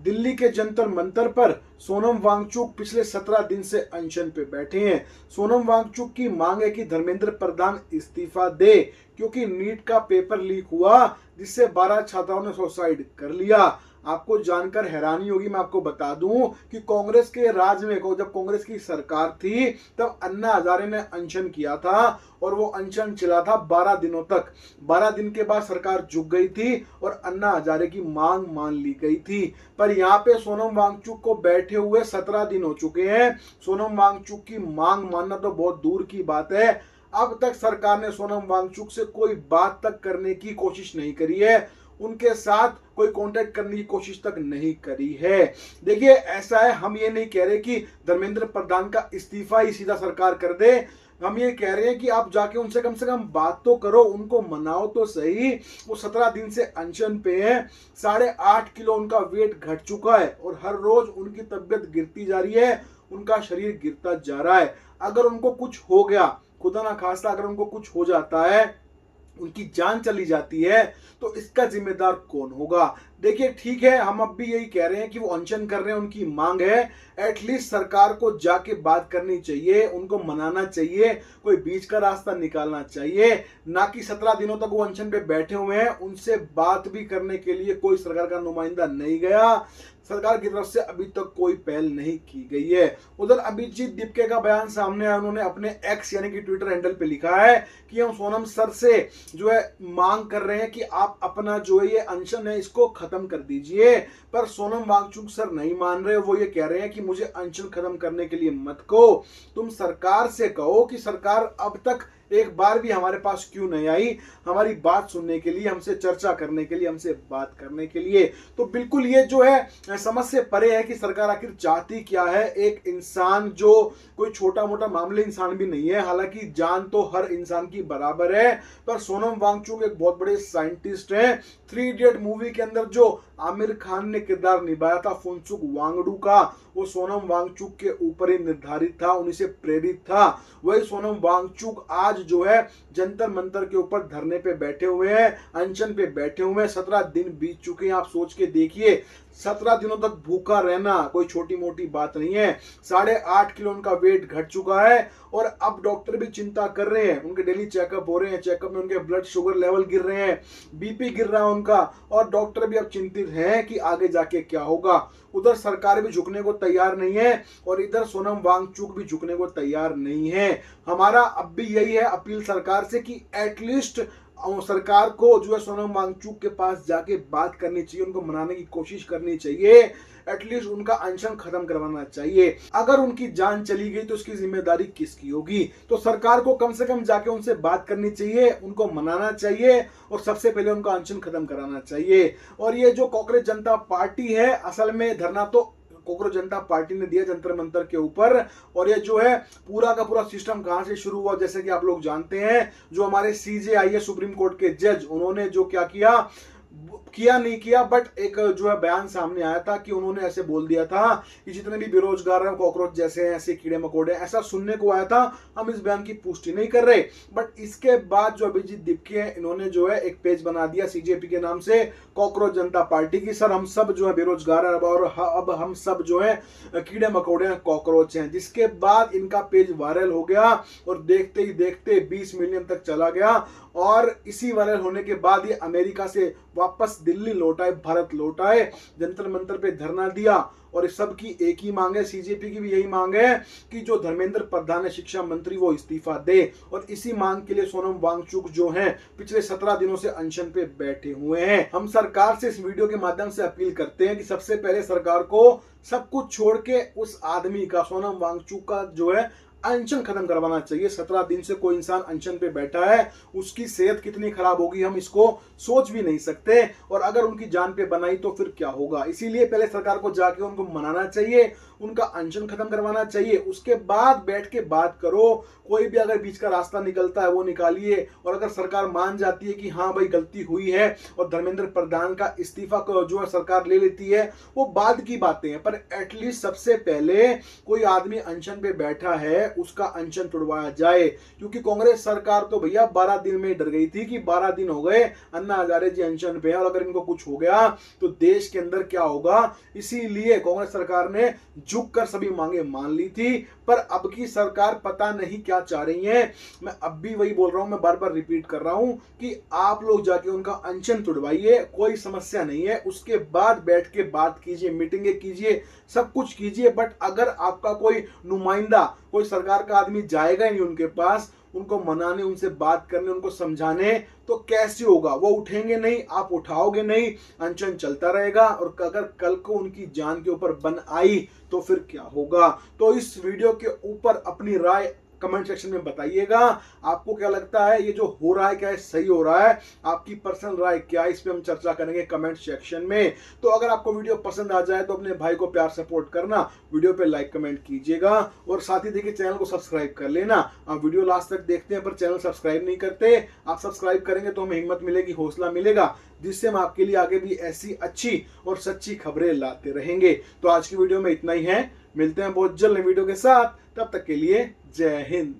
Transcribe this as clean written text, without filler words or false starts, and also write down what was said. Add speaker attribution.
Speaker 1: दिल्ली के जंतर मंतर पर सोनम वांगचुक पिछले 17 दिन से अनशन पे बैठे हैं। सोनम वांगचुक की मांग है कि धर्मेंद्र प्रधान इस्तीफा दे, क्योंकि नीट का पेपर लीक हुआ जिससे 12 छात्राओं ने सुसाइड कर लिया। आपको जानकर हैरानी होगी, मैं आपको बता दूं कि कांग्रेस के राज में जब कांग्रेस की सरकार थी तब अन्ना हजारे ने अनशन किया था और वो अनशन चला था 12 दिनों तक। 12 दिन के बाद सरकार झुक गई थी और अन्ना हजारे की मांग मान ली गई थी। पर यहाँ पे सोनम वांगचुक को बैठे हुए 17 दिन हो चुके हैं। सोनम वांगचुक की मांग मानना तो बहुत दूर की बात है। अब तक सरकार ने सोनम वांगचुक से कोई बात तक करने की कोशिश नहीं करी है, उनके साथ कोई कांटेक्ट करने की कोशिश तक नहीं करी है। देखिए, ऐसा है, हम ये नहीं कह रहे कि धर्मेंद्र प्रधान का इस्तीफा ही सीधा सरकार कर दे। हम ये कह रहे हैं कि आप जाके उनसे कम से कम बात तो करो, उनको मनाओ तो सही। वो 17 दिन से अनशन पे हैं, 8.5 किलो उनका वेट घट चुका है और हर रोज उनकी तबीयत गिरती जा रही है, उनका शरीर गिरता जा रहा है। अगर उनको कुछ हो गया, खुदा ना खास्ता अगर उनको कुछ हो जाता है, उनकी जान चली जाती है, तो इसका जिम्मेदार कौन होगा? देखिए, ठीक है, हम अब भी यही कह रहे हैं कि वो अनशन कर रहे हैं, उनकी मांग है। एटलीस्ट सरकार को जाके बात करनी चाहिए, उनको मनाना चाहिए, कोई बीच का रास्ता निकालना चाहिए, ना कि 17 दिनों तक वो अनशन पे बैठे हुए हैं। उनसे बात भी करने के लिए कोई सरकार का नुमाइंदा नहीं गया, सरकार की तरफ से अभी तक कोई पहल नहीं की गई है। उधर अभिजीत दीपके का बयान सामने आया, उन्होंने अपने एक्स यानी कि ट्विटर हैंडल पे लिखा है कि हम सोनम सर से जो है मांग कर रहे हैं कि आप अपना जो है ये अनशन है इसको खत्म कर दीजिए। पर सोनम वांगचुक सर नहीं मान रहे, वो ये कह रहे हैं कि मुझे अनशन खत्म करने के लिए मत कहो, तुम सरकार से कहो कि सरकार अब तक एक बार भी हमारे पास क्यों नहीं आई, हमारी बात सुनने के लिए, हमसे चर्चा करने के लिए, हमसे बात करने के लिए। तो बिल्कुल ये जो है समझ से परे है कि सरकार आखिर चाहती क्या है। एक इंसान जो कोई छोटा मोटा मामले इंसान भी नहीं है, हालांकि जान तो हर इंसान की बराबर है, पर सोनम वांगचुक एक बहुत बड़े साइंटिस्ट हैं। 3 इडियट मूवी के अंदर जो आमिर खान ने किरदार निभाया था फुनसुक वांगडू का, वो सोनम वांगचुक के ऊपर ही निर्धारित था, उन्हीं से प्रेरित था। वही सोनम वांगचुक आज जो है जंतर मंतर के ऊपर धरने पे बैठे हुए हैं, अनशन पे बैठे हुए हैं। 17 दिन बीत चुके हैं, आप सोच के देखिए, 17 दिनों तक भूखा रहना कोई छोटी मोटी बात नहीं है। 8.5 किलो उनका वेट घट चुका है और अब डॉक्टर भी चिंता कर रहे हैं, उनके डेली चेकअप हो रहे हैं, चेकअप में उनके ब्लड शुगर लेवल गिर रहे हैं, बीपी गिर रहा है उनका, और डॉक्टर भी अब चिंतित हैं कि आगे जाके क्या होगा। उधर सरकार भी झुकने को तैयार नहीं है और इधर सोनम वांगचुक भी झुकने को तैयार नहीं है। हमारा अब भी यही है अपील सरकार से कि एटलीस्ट सरकार को जो है सोनम वांगचुक के पास जाके बात करनी चाहिए, उनको मनाने की कोशिश करनी चाहिए, एटलीस्ट उनका अनशन खत्म करवाना चाहिए। अगर उनकी जान चली गई तो उसकी जिम्मेदारी किसकी होगी? तो सरकार को कम से कम जाके उनसे बात करनी चाहिए, उनको मनाना चाहिए और सबसे पहले उनका अनशन खत्म कराना चाहिए। और ये जो कांग्रेस जनता पार्टी है, असल में धरना तो कांग्रेस जनता पार्टी ने दिया जंतर मंतर के ऊपर, और ये जो है पूरा का पूरा सिस्टम कहां से शुरू हुआ, जैसे कि आप लोग जानते हैं, जो हमारे सीजेआई है सुप्रीम कोर्ट के जज, उन्होंने जो क्या किया नहीं किया, बट एक जो है बयान सामने आया था कि उन्होंने ऐसे बोल दिया था कि जितने भी बेरोजगार हैं कॉकरोच जैसे हैं, ऐसे कीड़े मकोड़े, ऐसा सुनने को आया था। हम इस बयान की पुष्टि नहीं कर रहे, बट इसके बाद जो अभिजीत दीपके हैं, इन्होंने जो है एक पेज बना दिया सीजेपी के नाम से, कॉकरोच जनता पार्टी की, सर हम सब जो है बेरोजगार हैं और अब हम सब जो है कीड़े मकोड़े हैं, कॉकरोच हैं। जिसके बाद इनका पेज वायरल हो गया और देखते ही देखते 20 मिलियन तक चला गया, और इसी वायरल होने के बाद ये अमेरिका से वापस दिल्ली लौटाए, भारत लौटाए, जंतर मंतर पे धरना दिया। और इस सब की एक ही मांग है, सीजेपी की भी यही मांग है कि जो धर्मेंद्र प्रधान है शिक्षा मंत्री, वो इस्तीफा दे। और इसी मांग के लिए सोनम वांगचुक जो हैं पिछले 17 दिनों से अनशन पे बैठे हुए हैं। हम सरकार से इस वीडियो के माध्यम से अपील करते हैं कि सबसे पहले सरकार को सब कुछ छोड़ के उस आदमी का, सोनम वांगचुक का जो है अनशन खत्म करवाना चाहिए। 17 दिन से कोई इंसान अनशन पे बैठा है, उसकी सेहत कितनी खराब होगी हम इसको सोच भी नहीं सकते, और अगर उनकी जान पे बनाई तो फिर क्या होगा। इसीलिए पहले सरकार को जाके उनको मनाना चाहिए, उनका अनशन खत्म करवाना चाहिए, उसके बाद बैठ के बात करो। कोई भी अगर बीच का रास्ता निकलता है वो निकालिए, और अगर सरकार मान जाती है कि हाँ भाई गलती हुई है और धर्मेंद्र प्रधान का इस्तीफा को जो है सरकार ले लेती है, वो बाद की बातें हैं। पर एटलीस्ट सबसे पहले कोई आदमी अनशन पे बैठा है, उसका अनशन तुड़वाया जाए। क्योंकि कांग्रेस सरकार तो भैया 12 दिन में डर गई थी कि 12 दिन हो गए अन्ना हजारे जी अनशन पे हैं और अगर इनको कुछ हो गया तो देश के अंदर क्या होगा। इसीलिए कांग्रेस सरकार ने झुककर सभी मांगे मान ली थी। पर अब की सरकार पता नहीं क्या चाह रही है। मैं अब भी वही बोल रहा हूं, मैं बार बार रिपीट कर रहा हूं कि आप लोग जाके उनका अनशन तुड़वाइए, कोई समस्या नहीं है। उसके बाद बैठ के बात कीजिए, मीटिंगें कीजिए, सब कुछ कीजिए। बट अगर आपका कोई नुमाइंदा, कोई सरकार का आदमी जाएगा ही नहीं उनके पास उनको मनाने, उनसे बात करने, उनको समझाने, तो कैसे होगा। वो उठेंगे नहीं, आप उठाओगे नहीं, अनशन चलता रहेगा। और अगर कल को उनकी जान के ऊपर बन आई तो फिर क्या होगा। तो इस वीडियो के ऊपर अपनी राय कमेंट सेक्शन में बताइएगा। आपको क्या लगता है ये जो हो रहा है, क्या है सही हो रहा है, आपकी पर्सनल राय क्या है, इस पे हम चर्चा करेंगे कमेंट सेक्शन में। तो अगर आपको वीडियो पसंद आ जाए तो अपने भाई को प्यार सपोर्ट करना, वीडियो पे लाइक कमेंट कीजिएगा और साथ ही देखिए चैनल को सब्सक्राइब कर लेना। आप वीडियो लास्ट तक देखते हैं पर चैनल सब्सक्राइब नहीं करते, आप सब्सक्राइब करेंगे तो हमें हिम्मत मिलेगी, हौसला मिलेगा, जिससे हम आपके लिए आगे भी ऐसी अच्छी और सच्ची खबरें लाते रहेंगे। तो आज की वीडियो में इतना ही है, मिलते हैं बहुत जल्द नई वीडियो के साथ, तब तक के लिए जय हिंद।